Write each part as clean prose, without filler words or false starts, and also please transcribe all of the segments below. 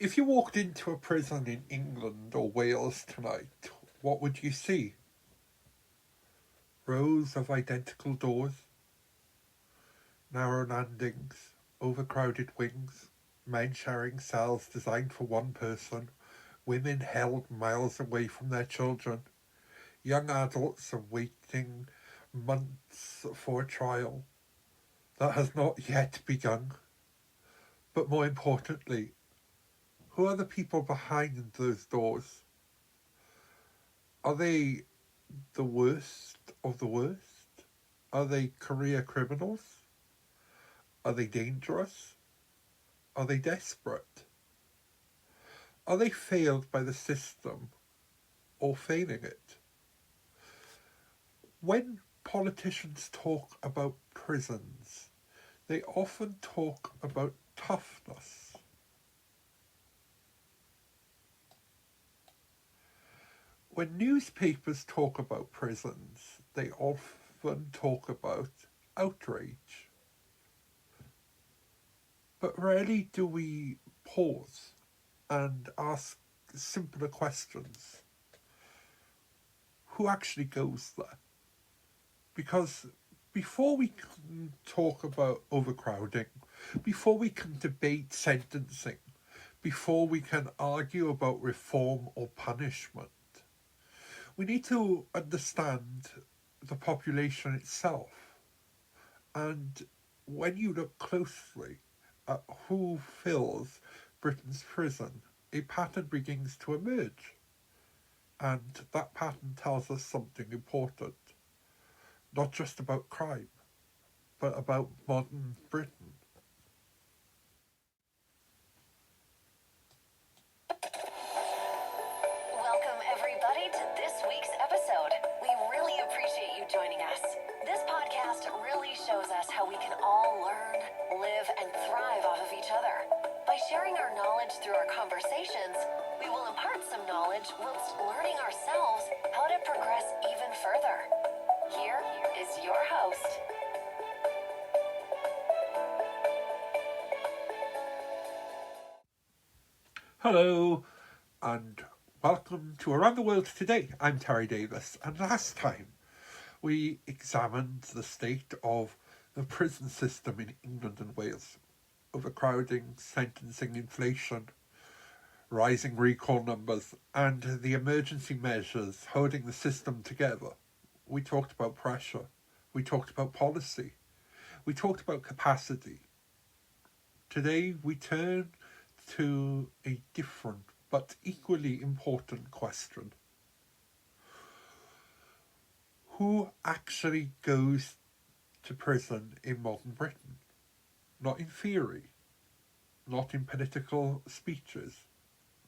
If you walked into a prison in England or Wales tonight, what would you see? Rows of identical doors, narrow landings, overcrowded wings, men sharing cells designed for one person, women held miles away from their children, young adults awaiting months for a trial that has not yet begun. But more importantly, who are the people behind those doors? Are they the worst of the worst? Are they career criminals? Are they dangerous? Are they desperate? Are they failed by the system or failing it? When politicians talk about prisons, they often talk about toughness. When newspapers talk about prisons, they often talk about outrage. But rarely do we pause and ask simpler questions. Who actually goes there? Because before we can talk about overcrowding, before we can debate sentencing, before we can argue about reform or punishment, we need to understand the population itself. And when you look closely at who fills Britain's prison, a pattern begins to emerge. And that pattern tells us something important. Not just about crime, but about modern Britain. Welcome, everybody, to this week's episode. We really appreciate you joining us. This podcast really shows us how we can all learn, live, and thrive off of each other. By sharing our knowledge through our conversations, we will impart some knowledge whilst learning ourselves how to progress even further. Here is your host. Hello, and welcome to Around the World Today. I'm Terry Davies, and last time we examined the state of the prison system in England and Wales. Overcrowding, sentencing inflation, rising recall numbers, and the emergency measures holding the system together. We talked about pressure. We talked about policy. We talked about capacity. Today we turn to a different but equally important question. Who actually goes to prison in modern Britain? Not in theory, not in political speeches,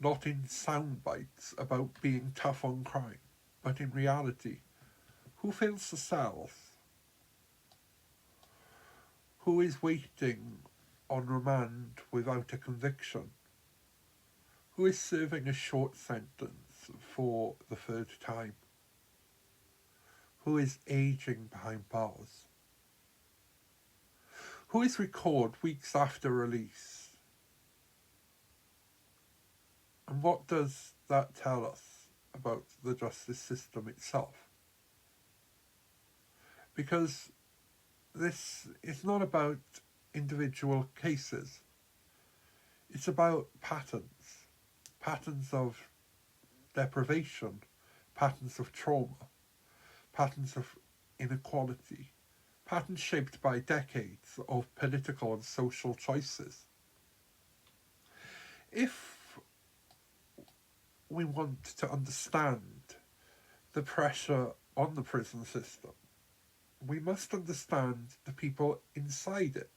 not in sound bites about being tough on crime, but in reality. Who fills the cells? Who is waiting on remand without a conviction? Who is serving a short sentence for the third time? Who is aging behind bars? Who is recalled weeks after release? And what does that tell us about the justice system itself? Because this is not about individual cases. It's about patterns of deprivation, patterns of trauma, patterns of inequality, patterns shaped by decades of political and social choices. If we want to understand the pressure on the prison system, we must understand the people inside it.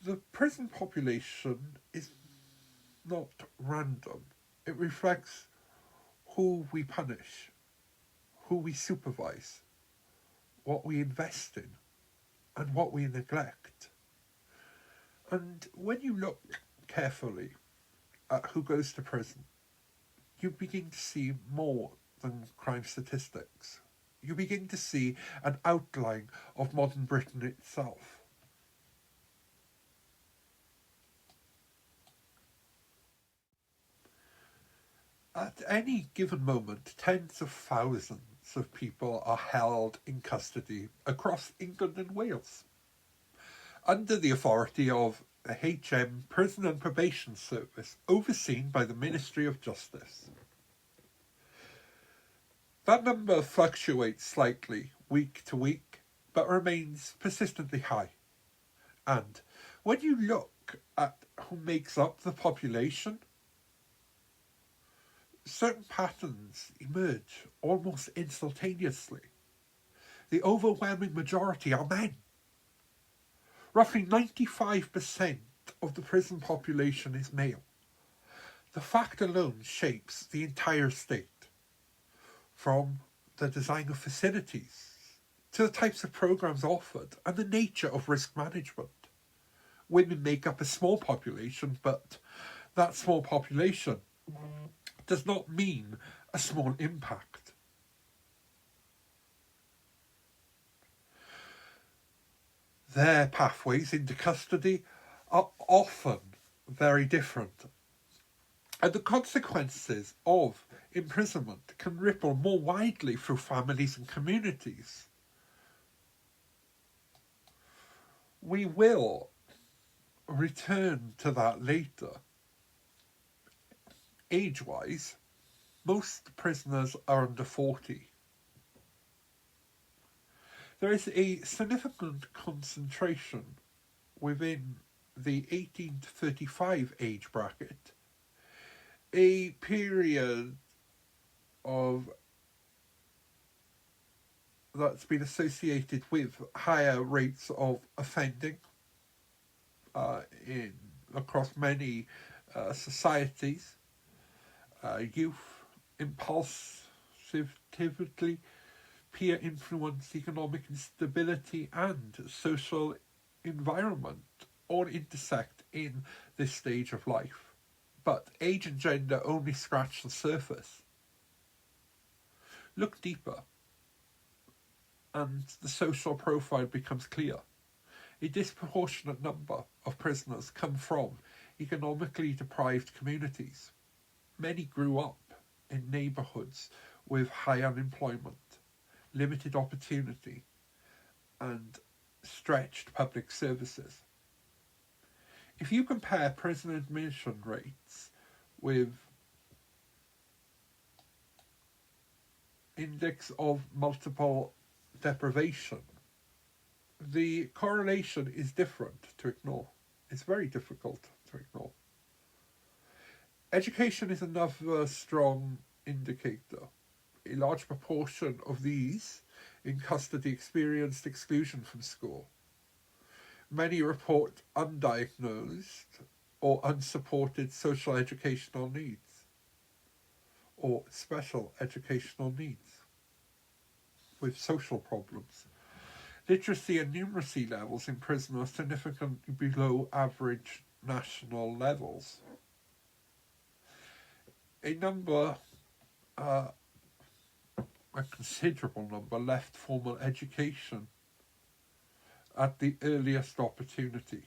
The prison population is not random. It reflects who we punish, who we supervise, what we invest in, and what we neglect. And when you look carefully at who goes to prison, you begin to see more than crime statistics. You begin to see an outline of modern Britain itself. At any given moment, tens of thousands of people are held in custody across England and Wales, under the authority of the HM Prison and Probation Service, overseen by the Ministry of Justice. That number fluctuates slightly week to week, but remains persistently high. And when you look at who makes up the population, certain patterns emerge almost instantaneously. The overwhelming majority are men. Roughly 95% of the prison population is male. The fact alone shapes the entire state, from the design of facilities to the types of programs offered and the nature of risk management. Women make up a small population, but that small population does not mean a small impact. Their pathways into custody are often very different, and the consequences of imprisonment can ripple more widely through families and communities. We will return to that later. Age-wise, most prisoners are under 40. There is a significant concentration within the 18 to 35 age bracket, a period of that's been associated with higher rates of offending across many societies. Youth, impulsivity, peer influence, economic instability, and social environment all intersect in this stage of life. But age and gender only scratch the surface. Look deeper, and the social profile becomes clear. A disproportionate number of prisoners come from economically deprived communities. Many grew up in neighbourhoods with high unemployment, limited opportunity, and stretched public services. If you compare prison admission rates with index of multiple deprivation, the correlation is different to ignore. It's very difficult to ignore. Education is another strong indicator. A large proportion of these in custody experienced exclusion from school. Many report undiagnosed or unsupported social educational needs or special educational needs with social problems. Literacy and numeracy levels in prison are significantly below average national levels. A considerable number left formal education at the earliest opportunity.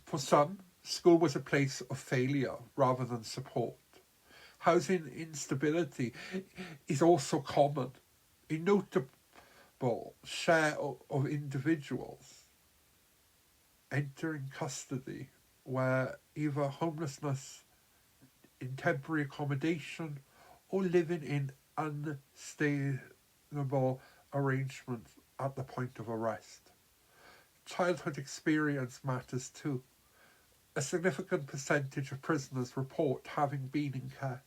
For some, school was a place of failure rather than support. Housing instability is also common. A notable share of individuals entering custody were either homelessness in temporary accommodation or living in unstable arrangements at the point of arrest. Childhood experience matters too. A significant percentage of prisoners report having been in care.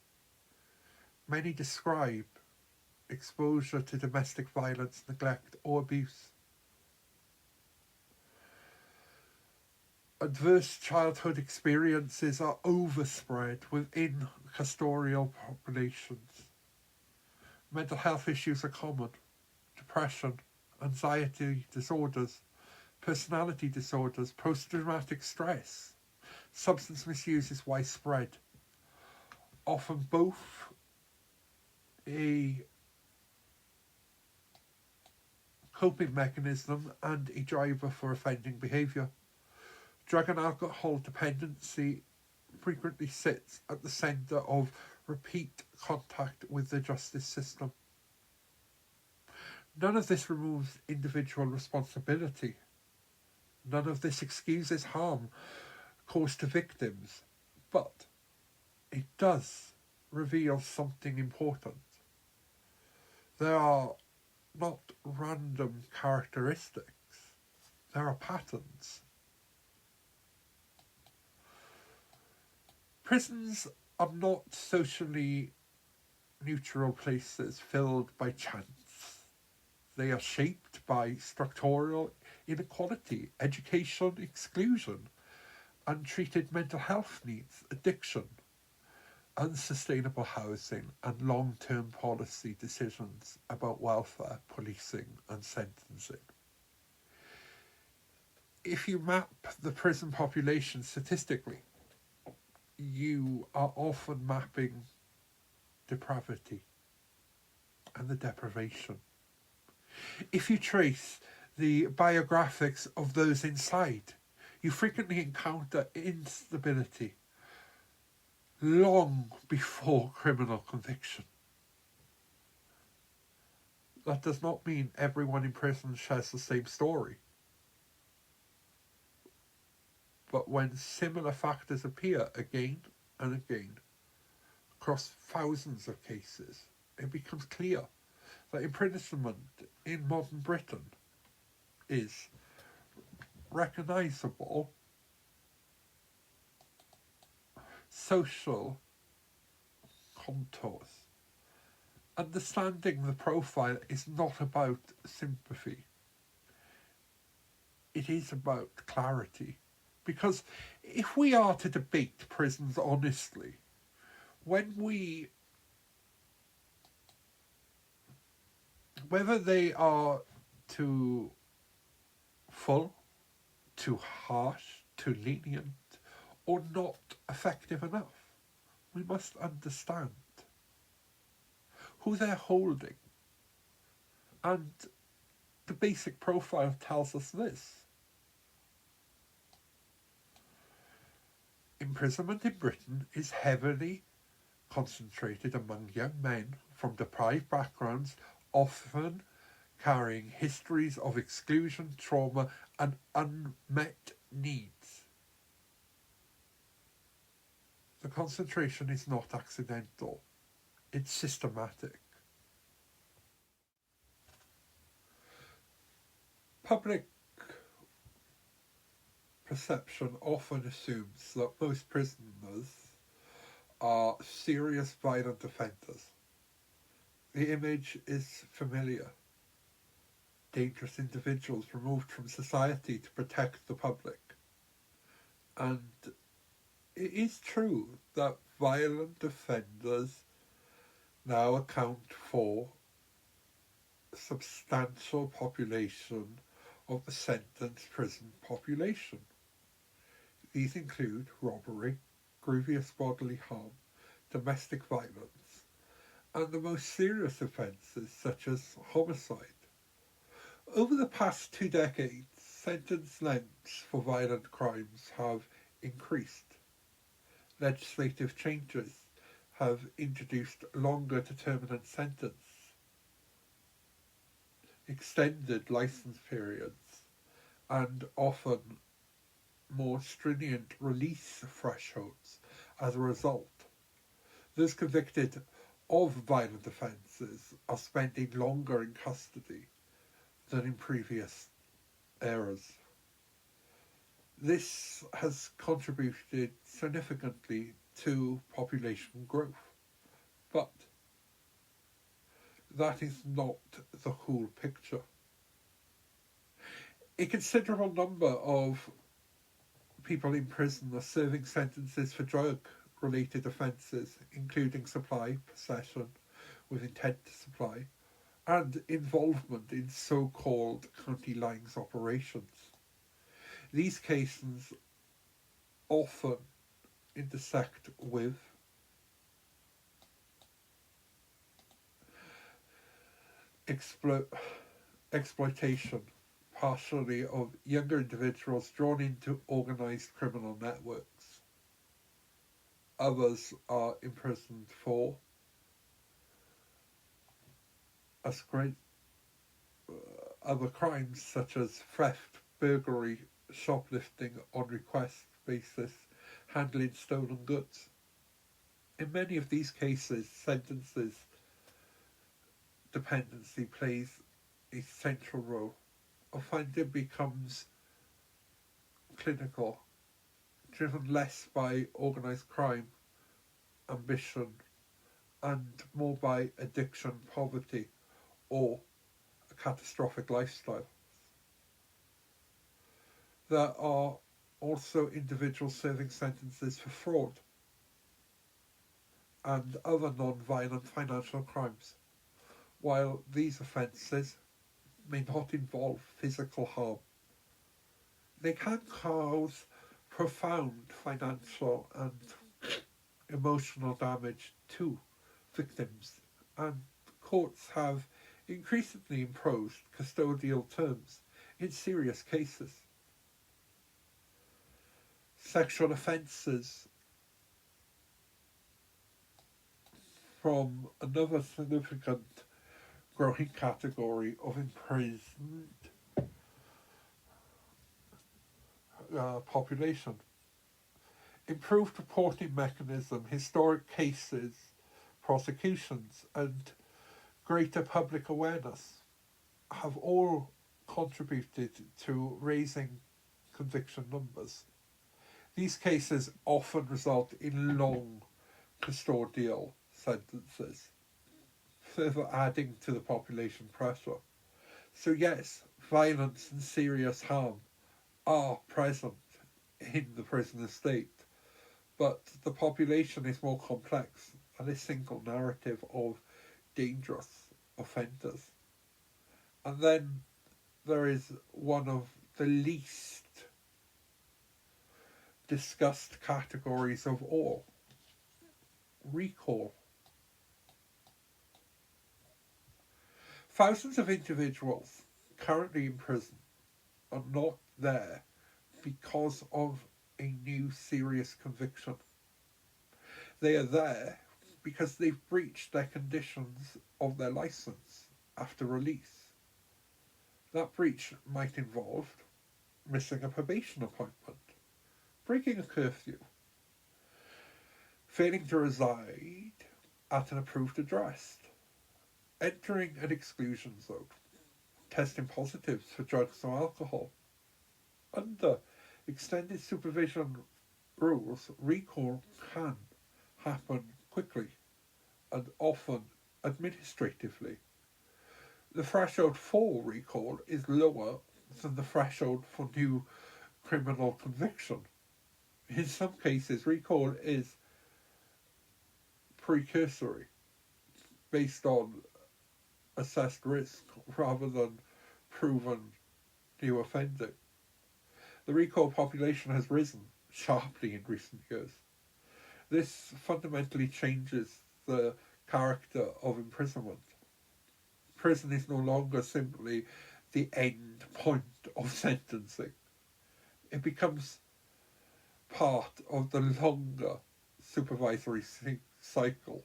Many describe exposure to domestic violence, neglect, or abuse. Adverse childhood experiences are overspread within custodial populations. Mental health issues are common. Depression, anxiety disorders, personality disorders, post-traumatic stress. Substance misuse is widespread. Often both a coping mechanism and a driver for offending behaviour. Drug and alcohol dependency frequently sits at the centre of repeat contact with the justice system. None of this removes individual responsibility. None of this excuses harm caused to victims. But it does reveal something important. There are not random characteristics, there are patterns. Prisons are not socially neutral places filled by chance. They are shaped by structural inequality, education exclusion, untreated mental health needs, addiction, unsustainable housing, and long-term policy decisions about welfare, policing, and sentencing. If you map the prison population statistically, you are often mapping depravity and the deprivation. If you trace the biographics of those inside, you frequently encounter instability long before criminal conviction. That does not mean everyone in prison shares the same story. But when similar factors appear again and again across thousands of cases, it becomes clear that imprisonment in modern Britain is recognisable social contours. Understanding the profile is not about sympathy. It is about clarity. Because if we are to debate prisons honestly, whether they are too full, too harsh, too lenient, or not effective enough, we must understand who they're holding. And the basic profile tells us this. Imprisonment in Britain is heavily concentrated among young men from deprived backgrounds, often carrying histories of exclusion, trauma, and unmet needs. The concentration is not accidental, it's systematic. Public perception often assumes that most prisoners are serious violent offenders. The image is familiar. Dangerous individuals removed from society to protect the public. And it is true that violent offenders now account for a substantial population of the sentenced prison population. These include robbery, grievous bodily harm, domestic violence, and the most serious offences such as homicide. Over the past 2 decades, sentence lengths for violent crimes have increased. Legislative changes have introduced longer determinant sentence, extended licence periods, and often more stringent release thresholds as a result. Those convicted of violent offences are spending longer in custody than in previous eras. This has contributed significantly to population growth, but that is not the whole picture. A considerable number of people in prison are serving sentences for drug-related offences, including supply, possession with intent to supply, and involvement in so-called county lines operations. These cases often intersect with exploitation, partially of younger individuals drawn into organised criminal networks. Others are imprisoned for other crimes such as theft, burglary, shoplifting on request basis, handling stolen goods. In many of these cases, sentences dependency plays a central role. Offending becomes clinical, driven less by organised crime, ambition, and more by addiction, poverty, or a catastrophic lifestyle. There are also individuals serving sentences for fraud and other non-violent financial crimes. While these offences may not involve physical harm, they can cause profound financial and emotional damage to victims, and courts have increasingly imposed custodial terms in serious cases. Sexual offences from another significant growing category of imprisoned population. Improved reporting mechanism, historic cases, prosecutions, and greater public awareness have all contributed to raising conviction numbers. These cases often result in long custodial sentences, further adding to the population pressure. So yes, violence and serious harm are present in the prison estate, but the population is more complex than a single narrative of dangerous offenders. And then there is one of the least discussed categories of all: recall. Thousands of individuals currently in prison are not there because of a new serious conviction. They are there because they've breached their conditions of their licence after release. That breach might involve missing a probation appointment, breaking a curfew, failing to reside at an approved address, entering an exclusion zone, testing positives for drugs or alcohol. Under extended supervision rules, recall can happen quickly and often administratively. The threshold for recall is lower than the threshold for new criminal conviction. In some cases, recall is precursory, based on assessed risk rather than proven new offending. The recall population has risen sharply in recent years. This fundamentally changes the character of imprisonment. Prison is no longer simply the end point of sentencing. It becomes part of the longer supervisory cycle.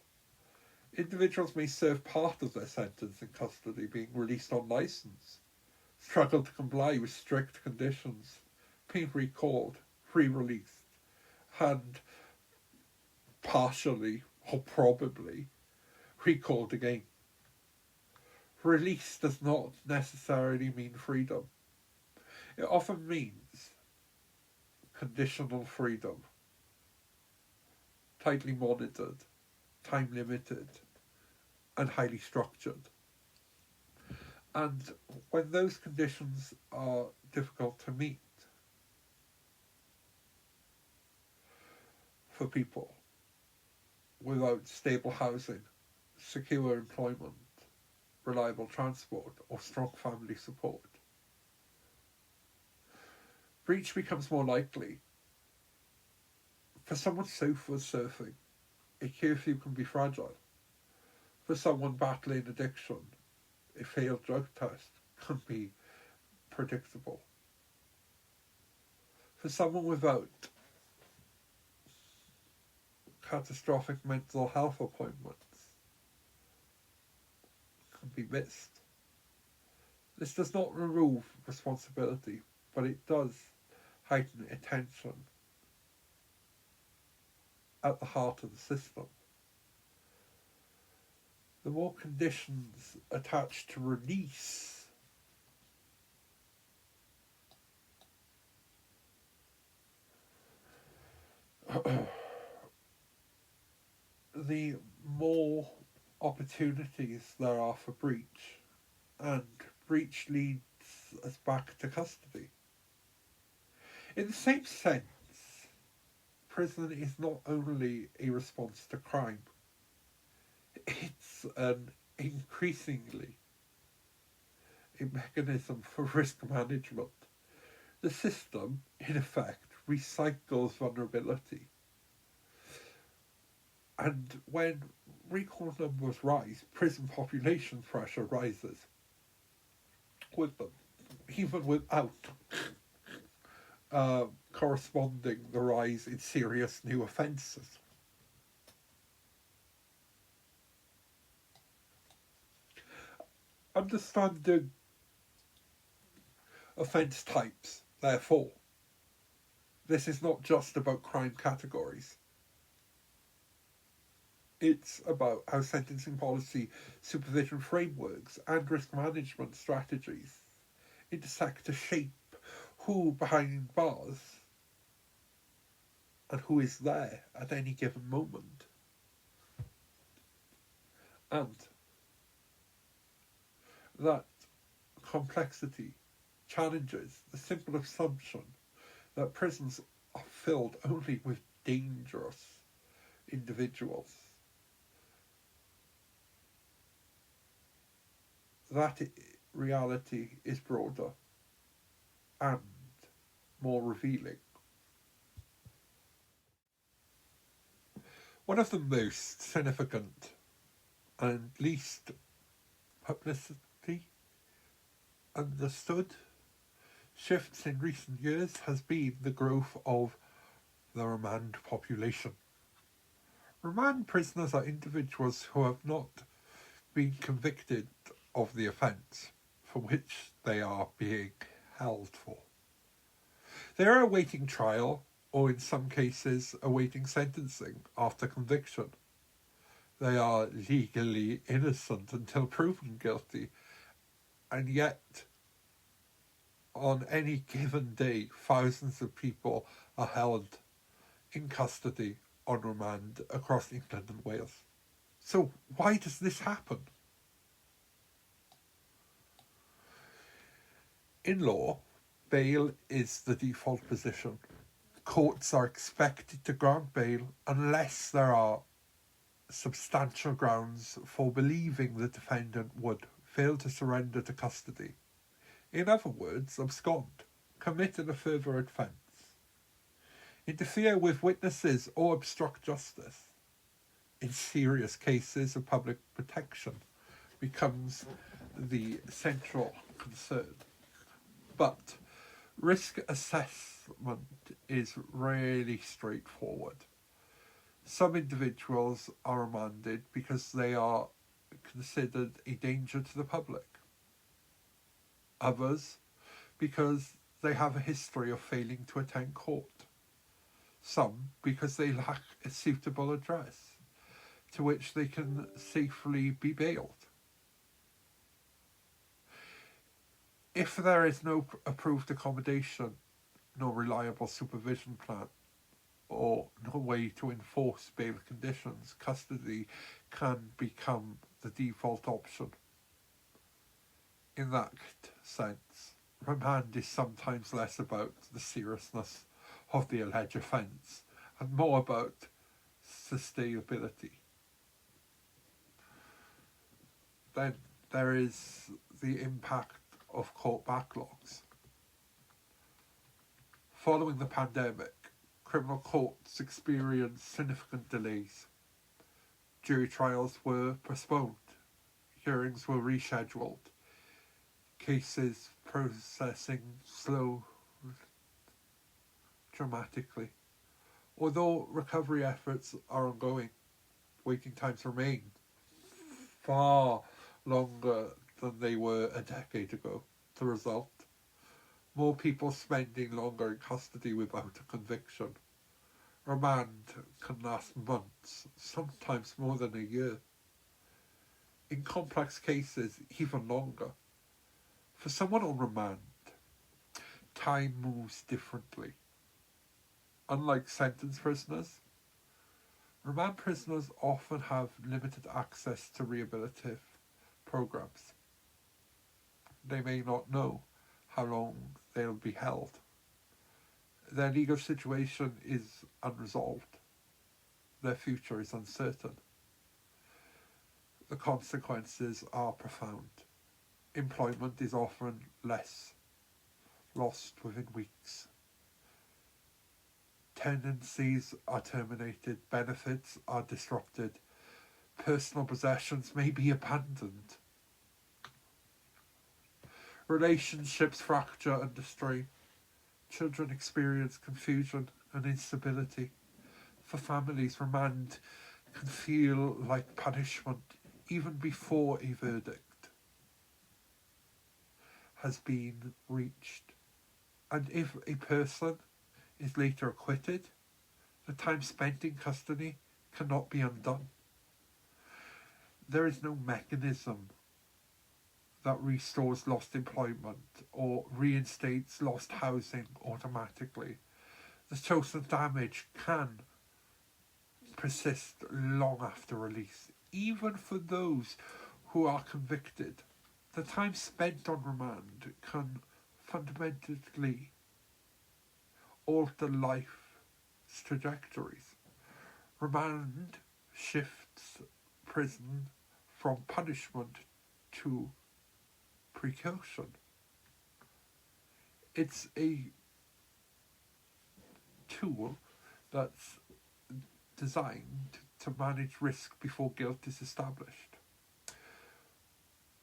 Individuals may serve part of their sentence in custody, being released on licence, struggle to comply with strict conditions, being recalled, re-released, and partially or probably recalled again. Release does not necessarily mean freedom. It often means conditional freedom, tightly monitored, time limited, and highly structured. And when those conditions are difficult to meet for people without stable housing, secure employment, reliable transport, or strong family support, breach becomes more likely. For someone sofa surfing, a curfew can be fragile. For someone battling addiction, a failed drug test can be unpredictable. For someone without catastrophic mental health appointments, can be missed. This does not remove responsibility, but it does heighten attention at the heart of the system. The more conditions attached to release, the more opportunities there are for breach, and breach leads us back to custody. In the same sense, prison is not only a response to crime, it's an increasingly a mechanism for risk management. The system, in effect, recycles vulnerability. And when recall numbers rise, prison population pressure rises with them, even without corresponding the rise in serious new offences. Understanding offence types, therefore, this is not just about crime categories. It's about how sentencing policy, supervision frameworks, and risk management strategies intersect to shape who behind bars and who is there at any given moment. And that complexity challenges the simple assumption that prisons are filled only with dangerous individuals. That reality is broader and more revealing. One of the most significant and least publicity understood shifts in recent years has been the growth of the remand population. Remand prisoners are individuals who have not been convicted of the offence for which they are being held for. They are awaiting trial, or in some cases awaiting sentencing after conviction. They are legally innocent until proven guilty, and yet on any given day thousands of people are held in custody on remand across England and Wales. So why does this happen? In law, bail is the default position. Courts are expected to grant bail unless there are substantial grounds for believing the defendant would fail to surrender to custody. In other words, abscond, commit a further offence, interfere with witnesses or obstruct justice. In serious cases of public protection becomes the central concern. But risk assessment is really straightforward. Some individuals are remanded because they are considered a danger to the public. Others because they have a history of failing to attend court. Some because they lack a suitable address to which they can safely be bailed. If there is no approved accommodation, no reliable supervision plan, or no way to enforce bail conditions, custody can become the default option. In that sense, remand is sometimes less about the seriousness of the alleged offence and more about sustainability. Then there is the impact of court backlogs. Following the pandemic, criminal courts experienced significant delays. Jury trials were postponed, hearings were rescheduled, cases processing slow dramatically. Although recovery efforts are ongoing, waiting times remain far longer than they were a decade ago. The result, more people spending longer in custody without a conviction. Remand can last months, sometimes more than a year. In complex cases, even longer. For someone on remand, time moves differently. Unlike sentence prisoners, remand prisoners often have limited access to rehabilitative programs. They may not know how long they'll be held. Their legal situation is unresolved. Their future is uncertain. The consequences are profound. Employment is often lost within weeks. Tenancies are terminated, benefits are disrupted, personal possessions may be abandoned. Relationships fracture under strain. Children experience confusion and instability. For families, remand can feel like punishment even before a verdict has been reached. And if a person is later acquitted, the time spent in custody cannot be undone. There is no mechanism that restores lost employment or reinstates lost housing automatically. The social damage can persist long after release, even for those who are convicted. The time spent on remand can fundamentally alter life's trajectories. Remand shifts prison from punishment to precaution. It's a tool that's designed to manage risk before guilt is established.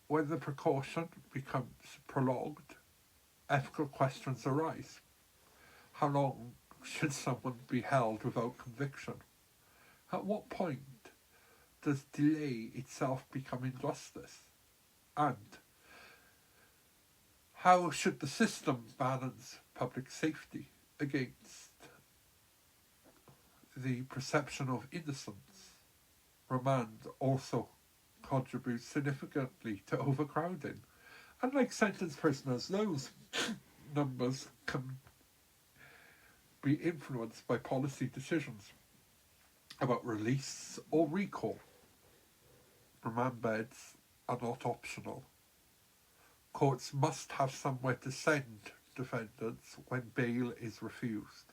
When the precaution becomes prolonged, ethical questions arise. How long should someone be held without conviction? At what point does delay itself become injustice? And how should the system balance public safety against the perception of innocence? Remand also contributes significantly to overcrowding. Unlike sentence prisoners, those numbers can be influenced by policy decisions about release or recall. Remand beds are not optional. Courts must have somewhere to send defendants when bail is refused.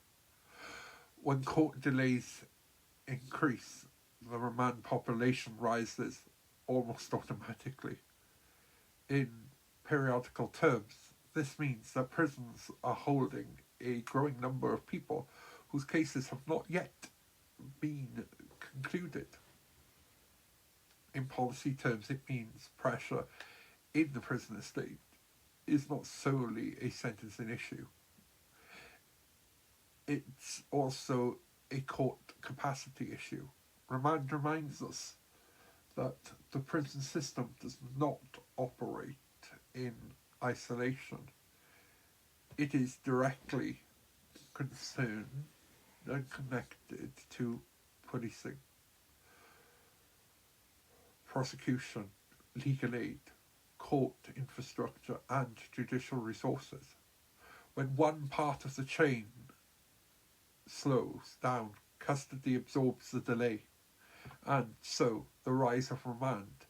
When court delays increase, the remand population rises almost automatically. In periodical terms, this means that prisons are holding a growing number of people whose cases have not yet been concluded. In policy terms, it means pressure in the prison estate is not solely a sentencing issue. It's also a court capacity issue. Remand reminds us that the prison system does not operate in isolation. It is directly concerned and connected to policing, prosecution, legal aid, court infrastructure, and judicial resources. When one part of the chain slows down, custody absorbs the delay, and so the rise of remand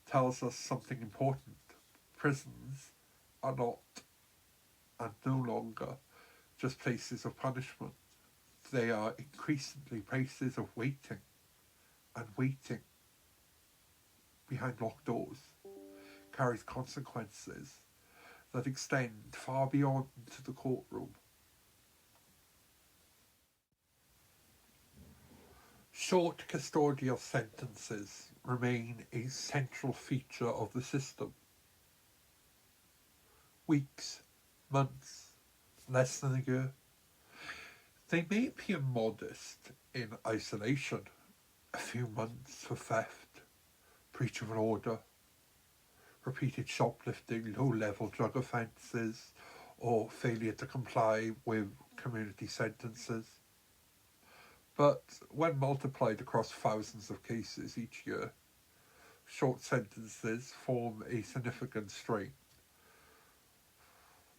tells us something important. Prisons are not and no longer just places of punishment. They are increasingly places of waiting, and waiting behind locked doors carries consequences that extend far beyond the courtroom. Short custodial sentences remain a central feature of the system. weeks, months, less than a year. They may appear modest in isolation, a few months for theft, breach of an order, repeated shoplifting, low-level drug offences, or failure to comply with community sentences. But when multiplied across thousands of cases each year, short sentences form a significant strain,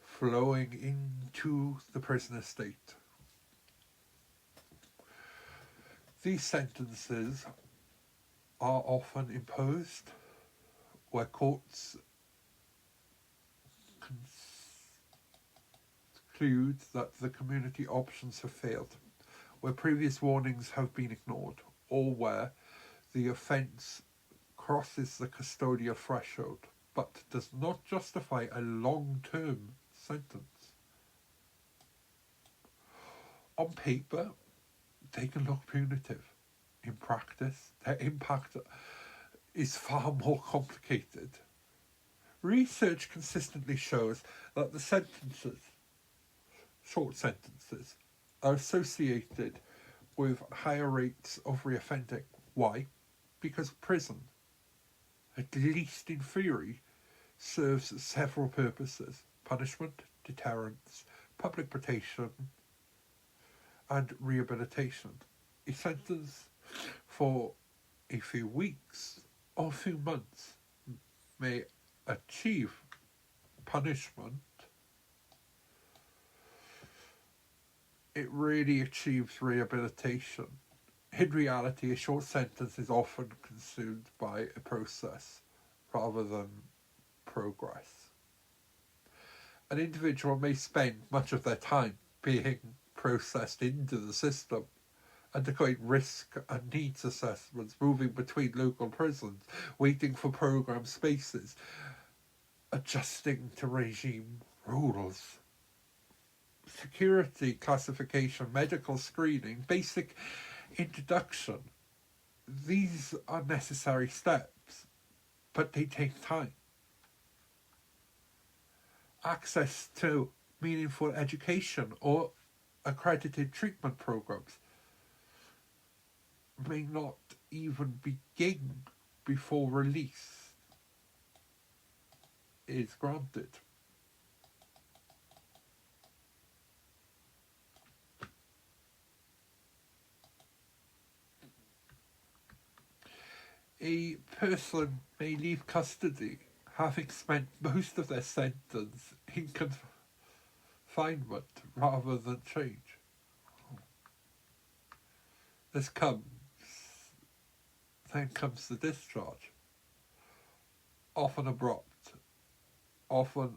flowing into the prison estate. These sentences are often imposed where courts conclude that the community options have failed, where previous warnings have been ignored, or where the offence crosses the custodial threshold but does not justify a long-term sentence. On paper, they can look punitive. In practice, their impact is far more complicated. Research consistently shows that the short sentences, are associated with higher rates of reoffending. Why? Because prison, at least in theory, serves several purposes: punishment, deterrence, public protection, and rehabilitation. A sentence for a few weeks or a few months may achieve punishment. It really achieves rehabilitation. In reality, a short sentence is often consumed by a process rather than progress. An individual may spend much of their time being processed into the system, undergoing risk and needs assessments, moving between local prisons, waiting for programme spaces, adjusting to regime rules. Security, classification, medical screening, basic introduction. These are necessary steps, but they take time. Access to meaningful education or accredited treatment programs may not even begin before release is granted. A person may leave custody having spent most of their sentence in confinement rather than change. Then comes the discharge, often abrupt, often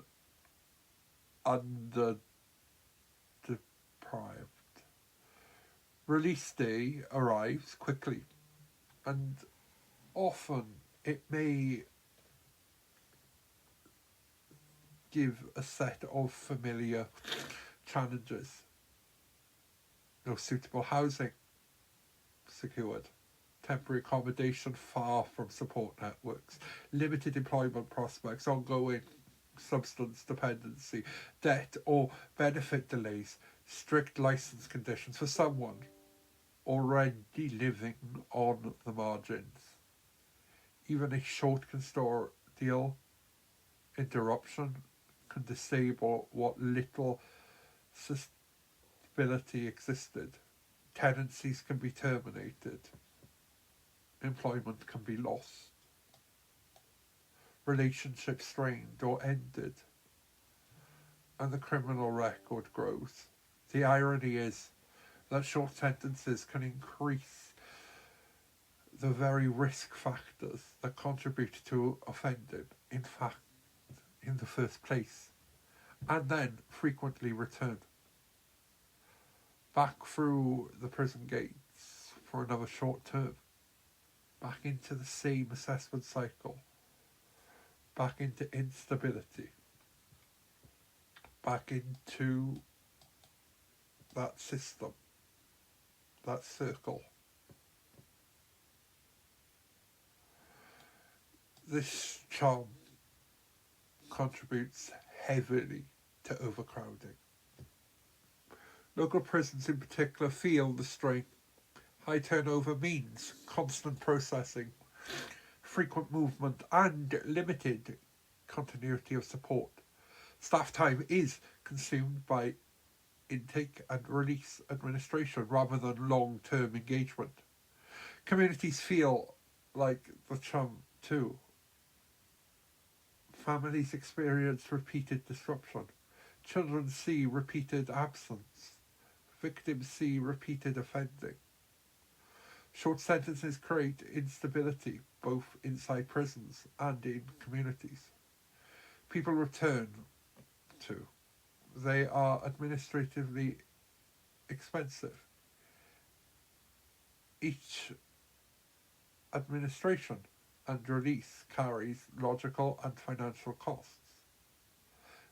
under deprived. Release day arrives quickly, and often it may give a set of familiar challenges. No suitable housing secured, temporary accommodation far from support networks, limited employment prospects, ongoing substance dependency, debt or benefit delays, strict licence conditions for someone already living on the margins. Even a short custodial interruption can disable what little stability existed. Tenancies can be terminated. Employment can be lost. Relationships strained or ended. And the criminal record grows. The irony is that short sentences can increase the very risk factors that contribute to offending, in fact, in the first place, and then frequently return back through the prison gates for another short term, back into the same assessment cycle, back into instability, back into that system, that circle. This charm contributes heavily to overcrowding. Local prisons in particular feel the strain. High turnover means constant processing, frequent movement, and limited continuity of support. Staff time is consumed by intake and release administration rather than long-term engagement. Communities feel like the chum too. Families experience repeated disruption. Children see repeated absence. Victims see repeated offending. Short sentences create instability both inside prisons and in communities. People return to. They are administratively expensive. Each administration and release carries logical and financial costs.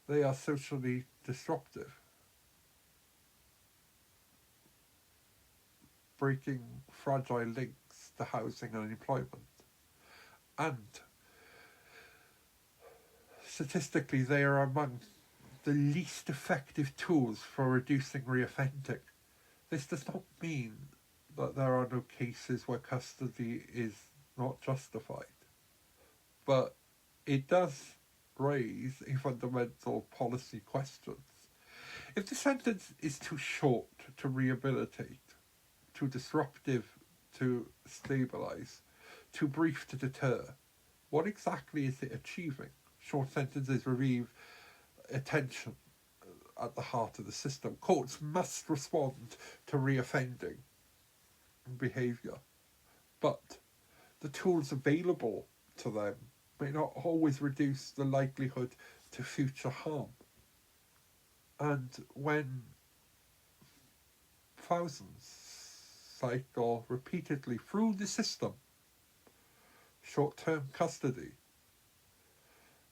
They are socially disruptive, breaking fragile links to housing and employment. And statistically, they are among the least effective tools for reducing reoffending. This does not mean that there are no cases where custody is not justified, but it does raise a fundamental policy question. If the sentence is too short to rehabilitate, too disruptive to stabilise, too brief to deter, what exactly is it achieving? Short sentences relieve attention at the heart of the system. Courts must respond to reoffending behaviour, but the tools available to them may not always reduce the likelihood to future harm. And when thousands cycle repeatedly through the system, short-term custody,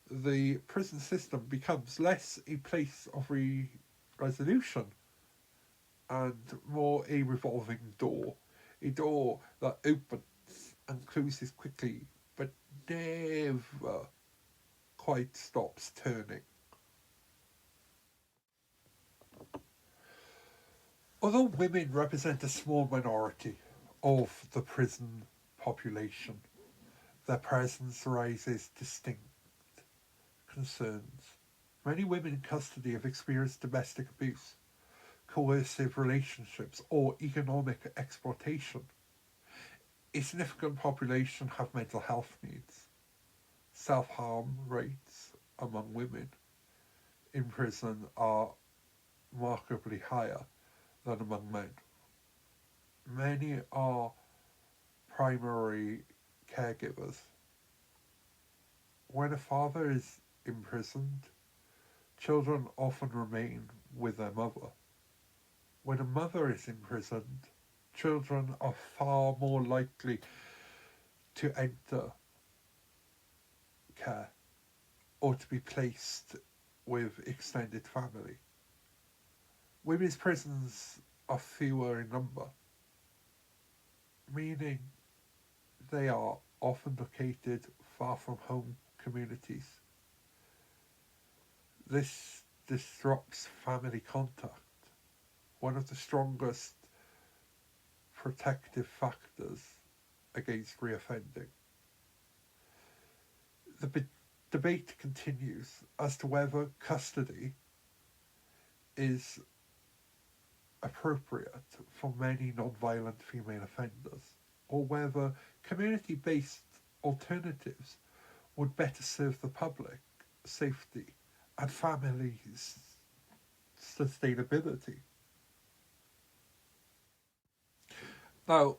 the prison system becomes less a place of resolution and more a revolving door, a door that opens and closes quickly but never quite stops turning. Although women represent a small minority of the prison population, their presence raises distinct concerns. Many women in custody have experienced domestic abuse, coercive relationships, or economic exploitation. A significant population have mental health needs. Self-harm rates among women in prison are markedly higher than among men. Many are primary caregivers. When a father is imprisoned, children often remain with their mother. When a mother is imprisoned, children are far more likely to enter care or to be placed with extended family. Women's prisons are fewer in number, meaning they are often located far from home communities. This disrupts family contact, one of the strongest protective factors against reoffending. The debate continues as to whether custody is appropriate for many non-violent female offenders, or whether community-based alternatives would better serve the public safety and families' sustainability. Now,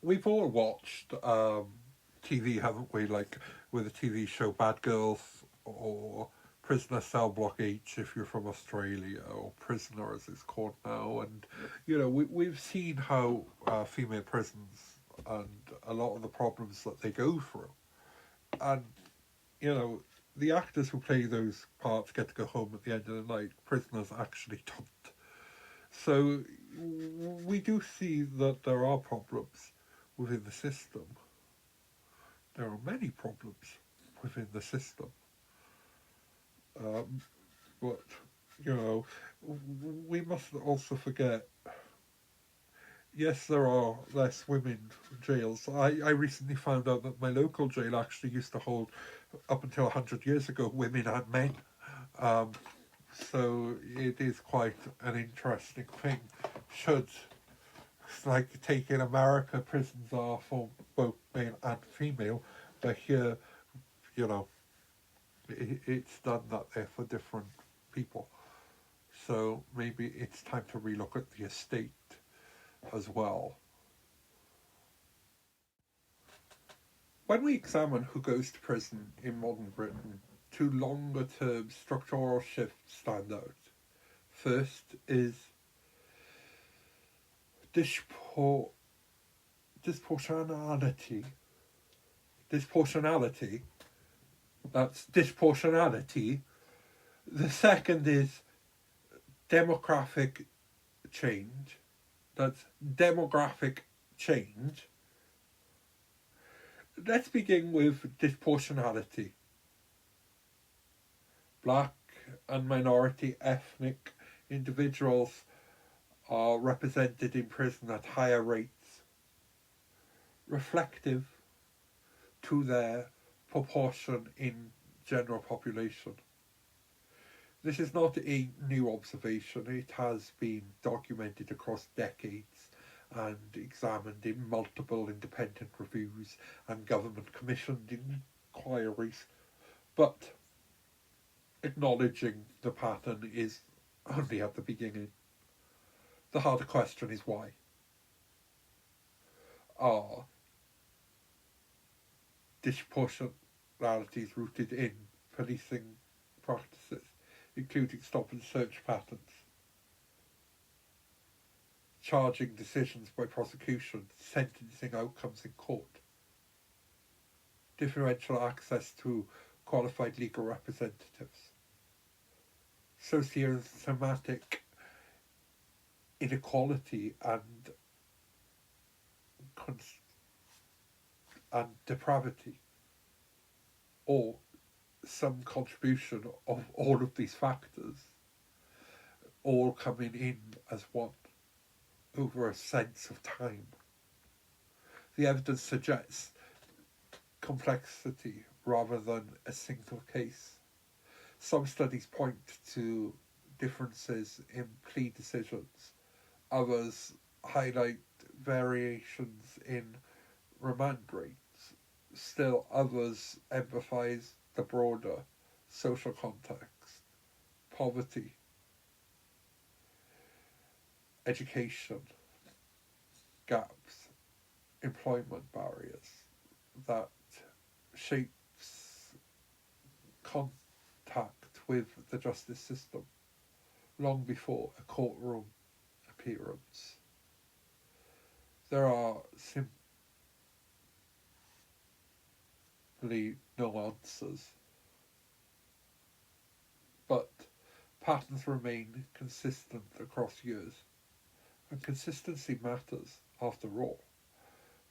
we've all watched TV, haven't we? Like with the TV show Bad Girls, or Prisoner Cell Block H if you're from Australia, or Prisoner as it's called now. And, you know, we've seen how female prisons and a lot of the problems that they go through. And, you know, the actors who play those parts get to go home at the end of the night. Prisoners actually don't. So we do see that there are problems within the system. There are many problems within the system. But, you know, we mustn't also forget, yes, there are less women jails. I recently found out that my local jail actually used to hold, up until 100 years ago, women and men. So it is quite an interesting thing. Should, like, take in America, prisons are for both male and female, but here, you know, it's done that they're for different people. So maybe it's time to relook at the estate as well. When we examine who goes to prison in modern Britain, two longer term structural shifts stand out. First is disproportionality. That's disproportionality. The second is demographic change. That's demographic change. Let's begin with disproportionality. Black and minority ethnic individuals are represented in prison at higher rates, reflective to their proportion in general population. This is not a new observation. It has been documented across decades and examined in multiple independent reviews and government commissioned inquiries. But acknowledging the pattern is only at the beginning. The harder question is why. Are disproportionalities rooted in policing practices, including stop and search patterns, charging decisions by prosecution, sentencing outcomes in court, differential access to qualified legal representatives, socio-thematic inequality and depravity, or some contribution of all of these factors, all coming in as one over a sense of time. The evidence suggests complexity rather than a single case. Some studies point to differences in plea decisions. Others highlight variations in remand rates. Still others emphasize the broader social context, poverty, education, gaps, employment barriers that shapes contact with the justice system long before a courtroom appearance. There are simply no answers, but patterns remain consistent across years, and consistency matters after all,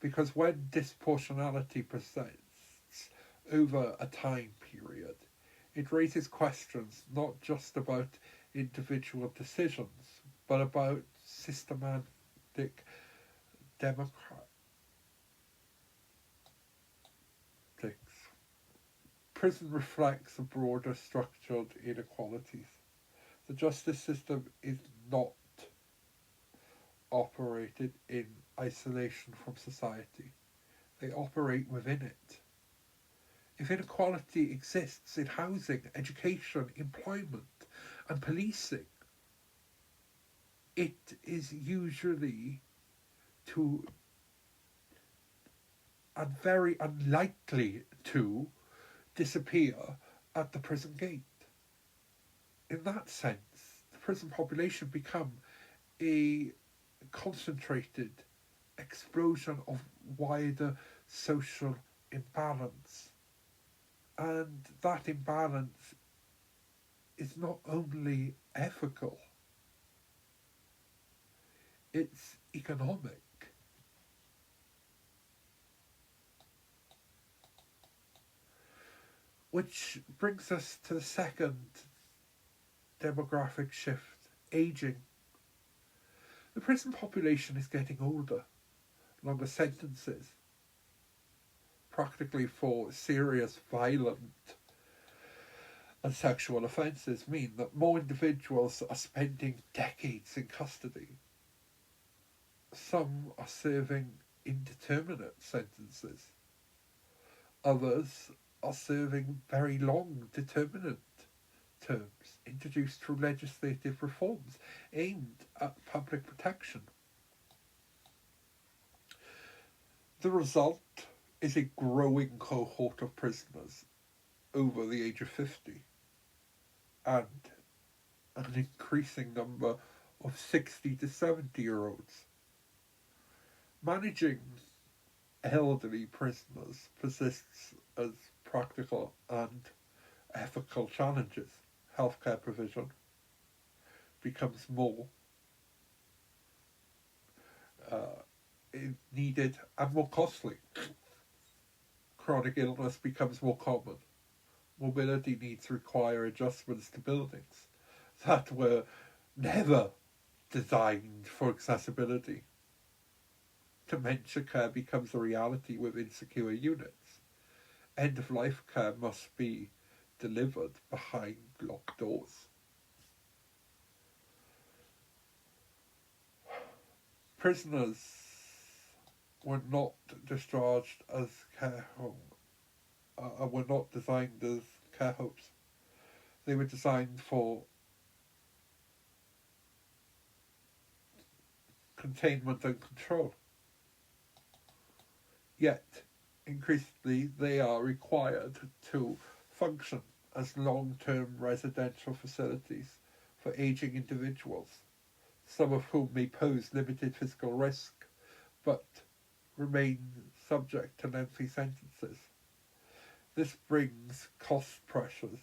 because when disproportionality persists over a time period, it raises questions not just about individual decisions, but about systematic democratics. Prison reflects the broader structured inequalities. The justice system is not operated in isolation from society. They operate within it. If inequality exists in housing, education, employment, and policing, it is usually and very unlikely to disappear at the prison gate. In that sense, the prison population become a concentrated explosion of wider social imbalance. And that imbalance is not only ethical, it's economic. Which brings us to the second demographic shift, ageing. The prison population is getting older, longer sentences, practically for serious, violent and sexual offences mean that more individuals are spending decades in custody. Some are serving indeterminate sentences. Others are serving very long, determinate terms introduced through legislative reforms aimed at public protection. The result is a growing cohort of prisoners over the age of 50 and an increasing number of 60 to 70-year-olds. Managing elderly prisoners persists as practical and ethical challenges. Healthcare provision becomes more needed and more costly. Chronic illness becomes more common. Mobility needs require adjustments to buildings that were never designed for accessibility. Dementia care becomes a reality with insecure units. End-of-life care must be delivered behind locked doors. Prisoners were not discharged as care home, were not designed as care homes. They were designed for containment and control. Yet, increasingly, they are required to function as long-term residential facilities for ageing individuals, some of whom may pose limited physical risk, but remain subject to lengthy sentences. This brings cost pressures.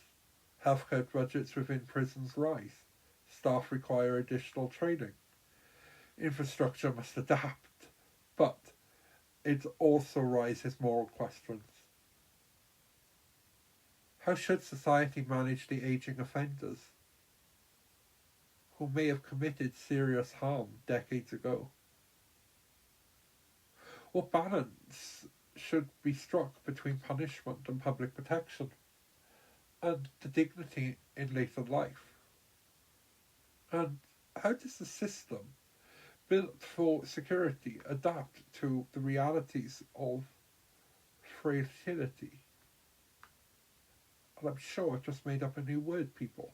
Healthcare budgets within prisons rise. Staff require additional training. Infrastructure must adapt, but it also raises moral questions. How should society manage the ageing offenders who may have committed serious harm decades ago? What balance should be struck between punishment and public protection, and the dignity in later life? And how does the system built for security adapt to the realities of fragility? And I'm sure I've just made up a new word, people.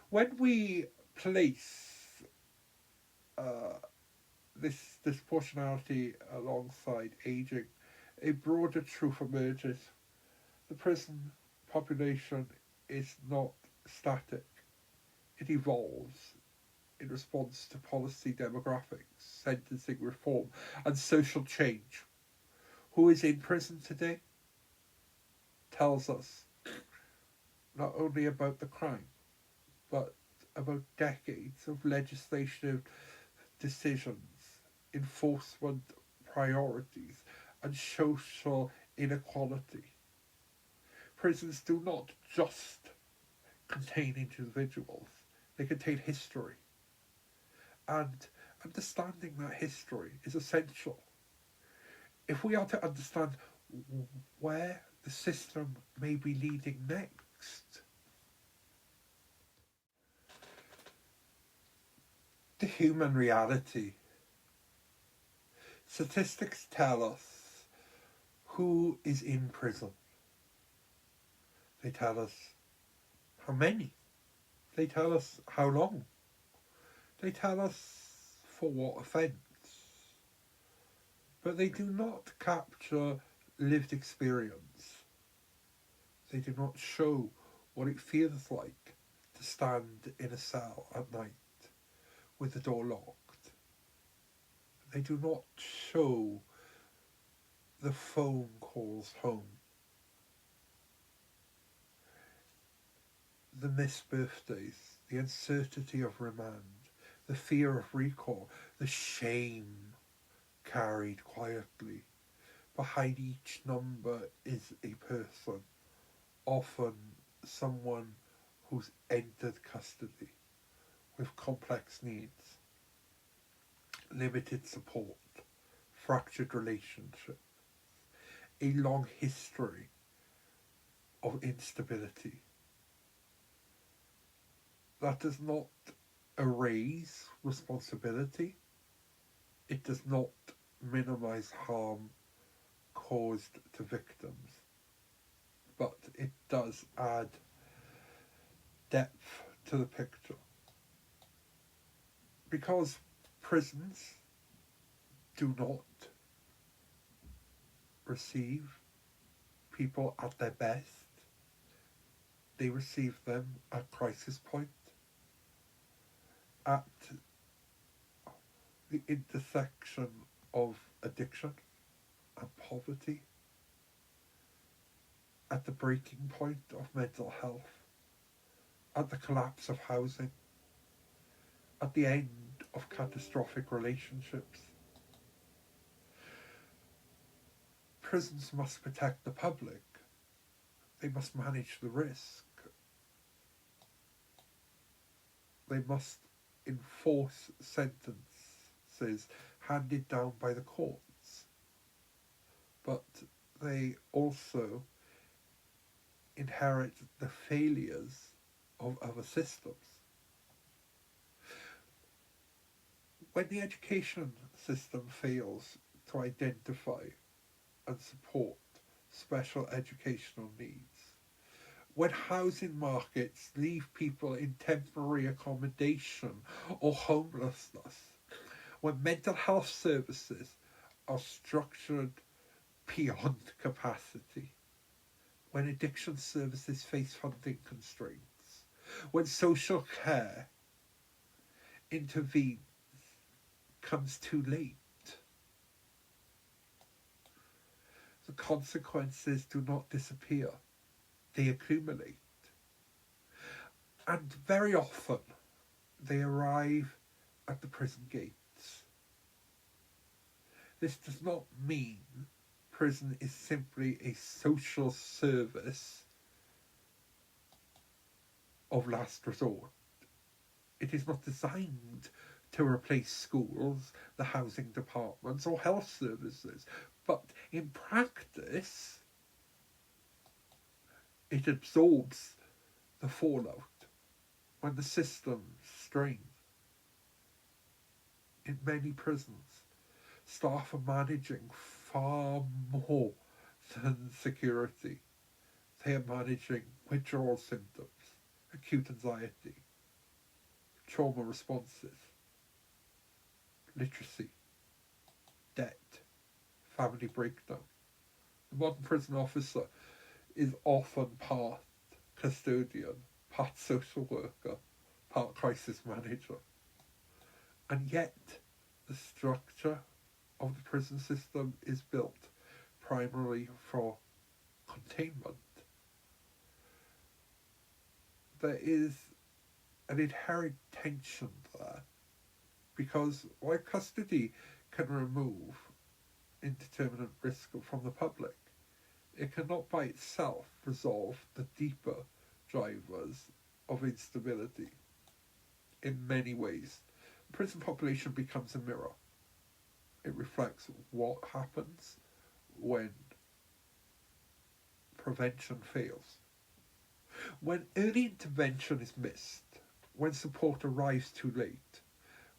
When we place this disproportionality alongside ageing, a broader truth emerges. The prison population is not static. It evolves in response to policy, demographics, sentencing reform, and social change. Who is in prison today tells us not only about the crime, but about decades of legislative decisions, enforcement priorities, and social inequality. Prisons do not just contain individuals, they contain history. And understanding that history is essential. If we are to understand where the system may be leading next. The human reality. Statistics tell us who is in prison. They tell us how many. They tell us how long. They tell us for what offence. But they do not capture lived experience. They do not show what it feels like to stand in a cell at night with the door locked. They do not show the phone calls home, the missed birthdays, the uncertainty of remand, the fear of recall, the shame carried quietly. Behind each number is a person often someone who's entered custody with complex needs, limited support, fractured relationships, a long history of instability. That does not erase responsibility. It does not minimize harm caused to victims, but it does add depth to the picture. Because prisons do not receive people at their best, they receive them at crisis point, at the intersection of addiction and poverty, at the breaking point of mental health, at the collapse of housing, at the end of catastrophic relationships. Prisons must protect the public. They must manage the risk. They must enforce sentences handed down by the courts. But they also inherit the failures of other systems. When the education system fails to identify and support special educational needs, when housing markets leave people in temporary accommodation or homelessness, when mental health services are structured beyond capacity, when addiction services face funding constraints, when social care intervenes, comes too late, the consequences do not disappear, they accumulate. And very often they arrive at the prison gates. This does not mean prison is simply a social service of last resort. It is not designed to replace schools, the housing departments, or health services. But in practice, it absorbs the fallout when the system strains. In many prisons, staff are managing far more than security. They are managing withdrawal symptoms, acute anxiety, trauma responses, literacy, debt, family breakdown. The modern prison officer is often part custodian, part social worker, part crisis manager. And yet, the structure of the prison system is built primarily for containment. There is an inherent tension there, because while custody can remove indeterminate risk from the public, it cannot by itself resolve the deeper drivers of instability. In many ways, the prison population becomes a mirror. It reflects what happens when prevention fails. When early intervention is missed, when support arrives too late,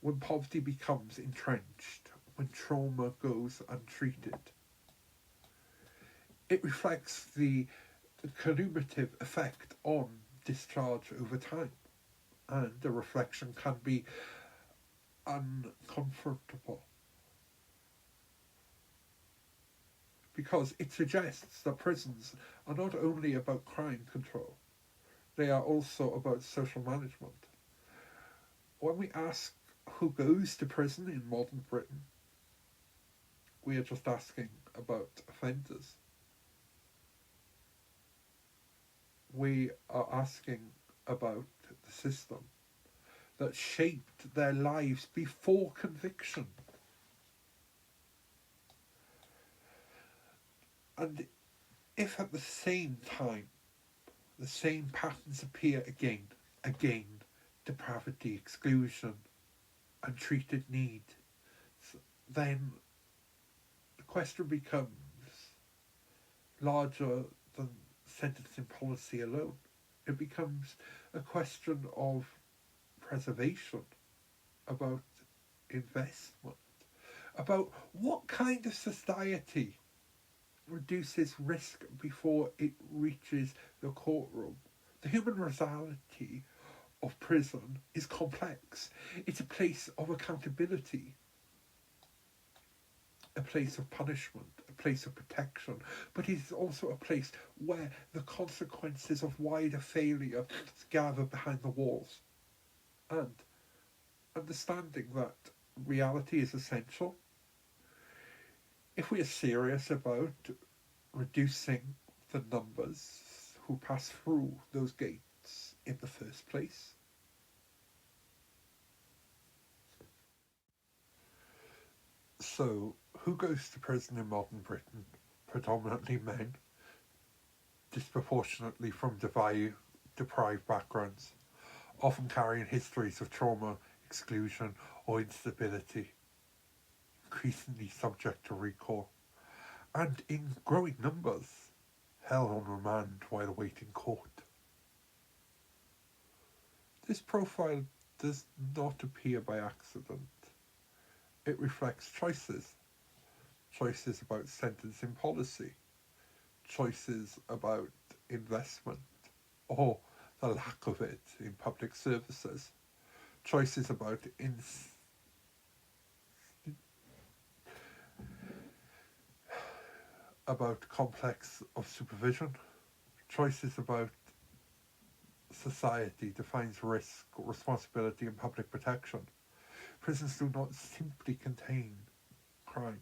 when poverty becomes entrenched, when trauma goes untreated, it reflects the cumulative effect on discharge over time, and the reflection can be uncomfortable because it suggests that prisons are not only about crime control, they are also about social management. When we ask who goes to prison in modern Britain, we are just asking about offenders. We are asking about the system that shaped their lives before conviction. And if at the same time the same patterns appear again, depravity, exclusion, untreated need, then the question becomes larger than sentencing policy alone. It becomes a question of preservation, about investment, about what kind of society reduces risk before it reaches the courtroom. The human reality of prison is complex. It's a place of accountability, a place of punishment, a place of protection, but it is also a place where the consequences of wider failure gather behind the walls. And understanding that reality is essential. If we are serious about reducing the numbers who pass through those gates in the first place. So, who goes to prison in modern Britain? Predominantly men, disproportionately from deprived backgrounds, often carrying histories of trauma, exclusion or instability, increasingly subject to recall, and in growing numbers, held on remand while awaiting court. This profile does not appear by accident. It reflects choices about sentencing policy, choices about investment, or the lack of it in public services, choices about complex of supervision, choices about society defines risk, responsibility and public protection. Prisons do not simply contain crime.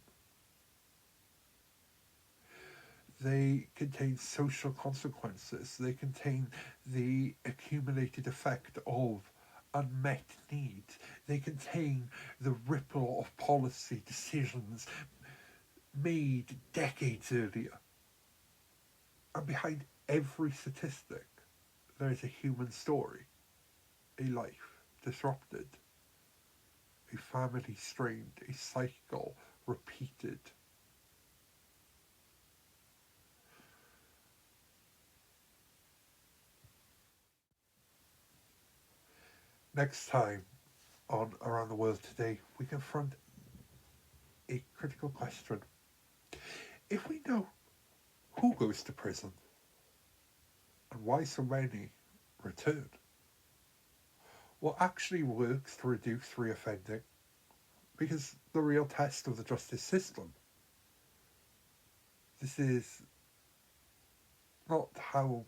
They contain social consequences. They contain the accumulated effect of unmet needs. They contain the ripple of policy decisions made decades earlier. And behind every statistic, there is a human story, a life disrupted, a family strained, a cycle repeated. Next time on Around the World Today, we confront a critical question. If we know who goes to prison and why so many return, what actually works to reduce reoffending? Because the real test of the justice system, this is not how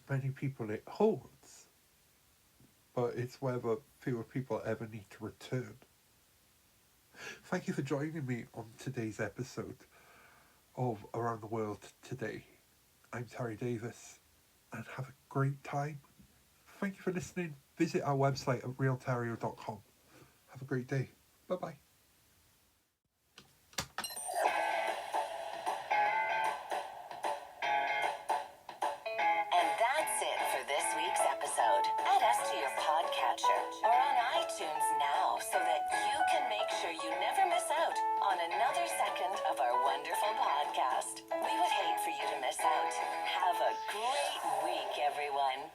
many people it holds, but it's whether fewer people ever need to return. Thank you for joining me on today's episode of Around the World Today. I'm Terry Davies, and have a great time. Thank you for listening. Visit our website at realterrio.com. Have a great day. Bye-bye. And that's it for this week's episode. Add us to your podcatcher or on iTunes now so that you can make sure you never miss out on another second of our wonderful podcast. We would hate for you to miss out. Have a great week, everyone.